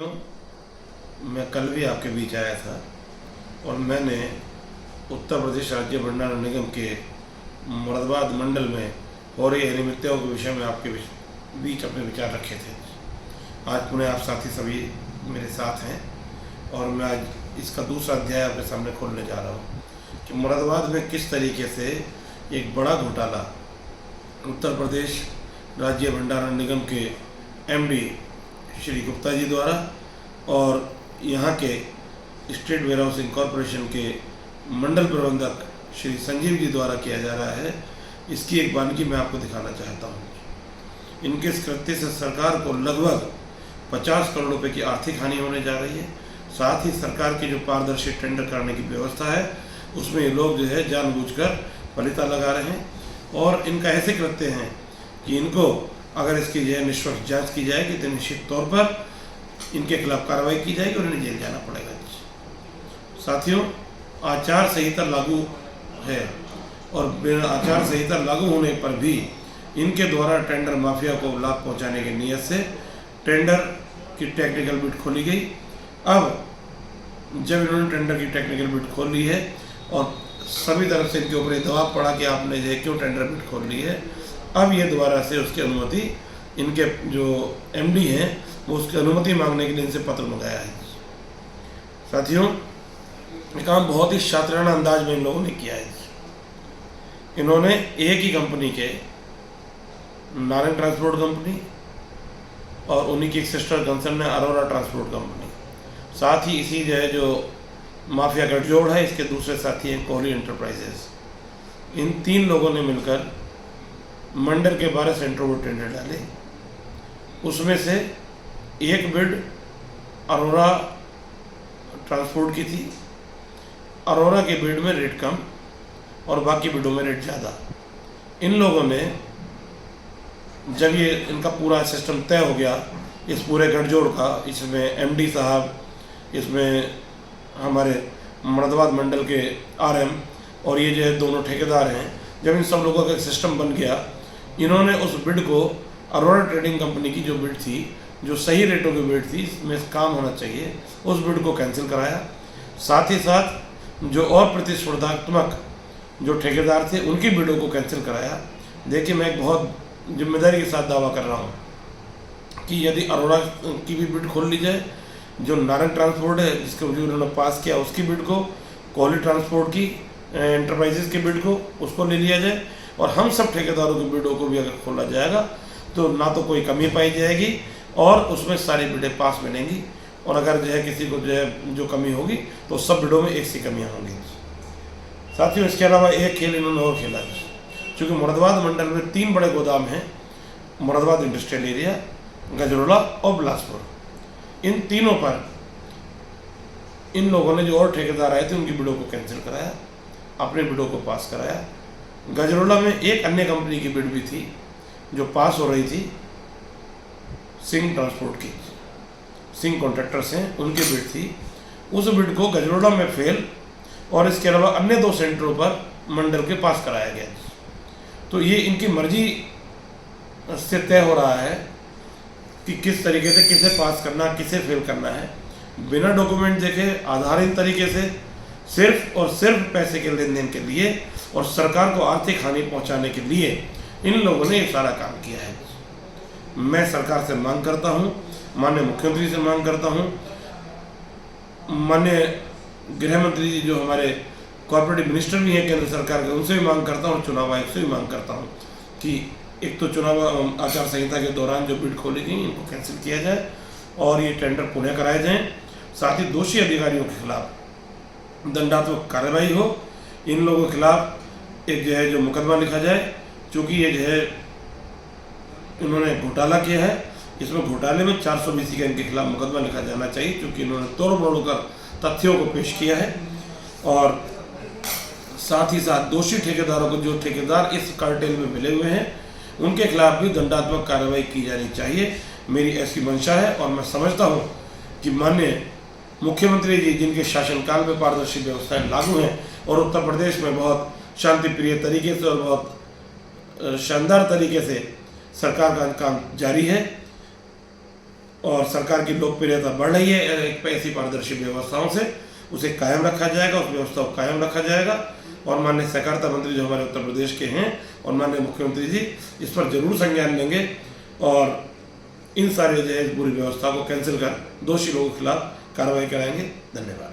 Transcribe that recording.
मैं कल भी आपके बीच आया था और मैंने उत्तर प्रदेश राज्य भंडारण निगम के मुरादाबाद मंडल में हो रही अनियमितताओं के विषय में आपके बीच अपने विचार रखे थे। आज पुनः आप साथी सभी मेरे साथ हैं और मैं आज इसका दूसरा अध्याय आपके सामने खोलने जा रहा हूँ कि मुरादाबाद में किस तरीके से एक बड़ा घोटाला उत्तर प्रदेश राज्य भंडारण निगम के एमडी श्री गुप्ता जी द्वारा और यहाँ के स्टेट वेयर हाउसिंग कॉरपोरेशन के मंडल प्रबंधक श्री संजीव जी द्वारा किया जा रहा है। इसकी एक बानगी मैं आपको दिखाना चाहता हूँ। इनके इस कृत्य से सरकार को लगभग 50 करोड़ रुपए की आर्थिक हानि होने जा रही है। साथ ही सरकार की जो पारदर्शी टेंडर करने की व्यवस्था है उसमें ये लोग जो है जानबूझकर पलीता लगा रहे हैं और इनका ऐसे कृत्य हैं कि इनको अगर इसकी जो है निष्पक्ष जाँच की जाएगी तो निश्चित तौर पर इनके खिलाफ कार्रवाई की जाएगी और इन्हें जेल जाना पड़ेगा। साथियों, आचार संहिता लागू है और बिना आचार संहिता लागू होने पर भी इनके द्वारा टेंडर माफिया को लाभ पहुंचाने की नीयत से टेंडर की टेक्निकल बिड खोली गई। अब जब इन्होंने टेंडर की टेक्निकल बिड खोल ली है और सभी तरफ से इनके ऊपर दबाव पड़ा कि आपने जो क्यों टेंडर बिड खोल ली है, अब ये दोबारा से उसकी अनुमति इनके जो एमडी हैं वो उसकी अनुमति मांगने के लिए इनसे पत्र मंगाया है। साथियों, ये काम बहुत ही शातिराना अंदाज में इन लोगों ने किया है। इन्होंने एक ही कंपनी के नारंग ट्रांसपोर्ट कंपनी और उन्हीं की एक सिस्टर कंसर्न है अरोरा ट्रांसपोर्ट कंपनी, साथ ही इसी जो है जो माफिया गठजोड़ है इसके दूसरे साथी हैं कोहली एंटरप्राइजेस, इन तीन लोगों ने मिलकर मंडल के 12 सेंटरों पर टेंडर डाले। उसमें से एक बिड अरोरा ट्रांसपोर्ट की थी। अरोरा के बिड में रेट कम और बाकी बिडों में रेट ज़्यादा। इन लोगों ने जब ये इनका पूरा सिस्टम तय हो गया इस पूरे गठजोड़ का, इसमें एमडी साहब, इसमें हमारे मुरादाबाद मंडल के आरएम और ये जो है दोनों ठेकेदार हैं, जब इन सब लोगों का एक सिस्टम बन गया, इन्होंने उस बिड को अरोरा ट्रेडिंग कंपनी की जो बिड थी, जो सही रेटों की बिड थी, इसमें काम होना चाहिए, उस बिड को कैंसिल कराया। साथ ही साथ जो और प्रतिस्पर्धात्मक जो ठेकेदार थे उनकी बिडों को कैंसिल कराया। देखिए, मैं एक बहुत जिम्मेदारी के साथ दावा कर रहा हूँ कि यदि अरोरा की भी बिड खोल ली जाए, जो नारंग ट्रांसपोर्ट है जिसके जो उन्होंने पास किया उसकी बिड को, कोहली ट्रांसपोर्ट की एंटरप्राइजेस की बिड को उसको ले लिया जाए और हम सब ठेकेदारों की बिडों को भी अगर खोला जाएगा तो ना तो कोई कमी पाई जाएगी और उसमें सारी बिडें पास मिलेंगी और अगर जो है किसी को जो है जो कमी होगी तो सब बिडों में एक सी कमियाँ होंगी। साथियों, इसके अलावा एक खेल इन्होंने और खेला है। चूँकि मुरादाबाद मंडल में 3 बड़े गोदाम हैं, मुरादाबाद इंडस्ट्रियल एरिया, गजरोला और बिलासपुर, इन तीनों पर इन लोगों ने जो और ठेकेदार आए थे उनकी बिडों को कैंसिल कराया, अपने बिडों को पास कराया। गजरोला में एक अन्य कंपनी की बिड भी थी जो पास हो रही थी, सिंह ट्रांसपोर्ट की, सिंह कॉन्ट्रैक्टर्स हैं, उनकी बिड थी। उस बिड को गजरोला में फेल और इसके अलावा अन्य 2 सेंटरों पर मंडल के पास कराया गया। तो ये इनकी मर्जी से तय हो रहा है कि किस तरीके से किसे पास करना, किसे फेल करना है, बिना डॉक्यूमेंट देखे आधारित तरीके से सिर्फ और सिर्फ पैसे के लेन देन के लिए और सरकार को आर्थिक हानि पहुंचाने के लिए इन लोगों ने ये सारा काम किया है। मैं सरकार से मांग करता हूं, माननीय मुख्यमंत्री से मांग करता हूं, माननीय गृह मंत्री जी जो हमारे कॉर्पोरेटिव मिनिस्टर भी हैं केंद्र सरकार के, उनसे भी मांग करता हूं, चुनाव आयोग से भी मांग करता हूं कि एक तो चुनाव आचार संहिता के दौरान जो बिड खोली गई इनको कैंसिल किया जाए और ये टेंडर पुनः कराए जाएं। साथ ही दोषी अधिकारियों के खिलाफ दंडात्मक कार्रवाई हो, इन लोगों के खिलाफ एक जो है जो मुकदमा लिखा जाए। चूँकि ये जो है इन्होंने घोटाला किया है, इसमें घोटाले में 420 का इनके खिलाफ मुकदमा लिखा जाना चाहिए क्योंकि इन्होंने तोड़ मरोड़ कर तथ्यों को पेश किया है। और साथ ही साथ दोषी ठेकेदारों को, जो ठेकेदार इस कार्टेल में मिले हुए हैं, उनके खिलाफ भी दंडात्मक कार्रवाई की जानी चाहिए, मेरी ऐसी मंशा है। और मैं समझता हूँ कि माननीय मुख्यमंत्री जी जिनके शासनकाल में पारदर्शी व्यवस्थाएं लागू हैं और उत्तर प्रदेश में बहुत शांति प्रिय तरीके से और बहुत शानदार तरीके से सरकार का काम जारी है, और सरकार की लोकप्रियता बढ़ रही है एक ऐसी पारदर्शी व्यवस्थाओं से, उसे कायम रखा जाएगा, उस व्यवस्था को कायम रखा जाएगा। और माननीय सहकारिता मंत्री जो हमारे उत्तर प्रदेश के हैं और माननीय मुख्यमंत्री जी इस पर जरूर संज्ञान लेंगे और इन सारे जो है पूरी व्यवस्था को कैंसिल कर दोषी लोगों के खिलाफ कार्रवाई कराएंगे। धन्यवाद।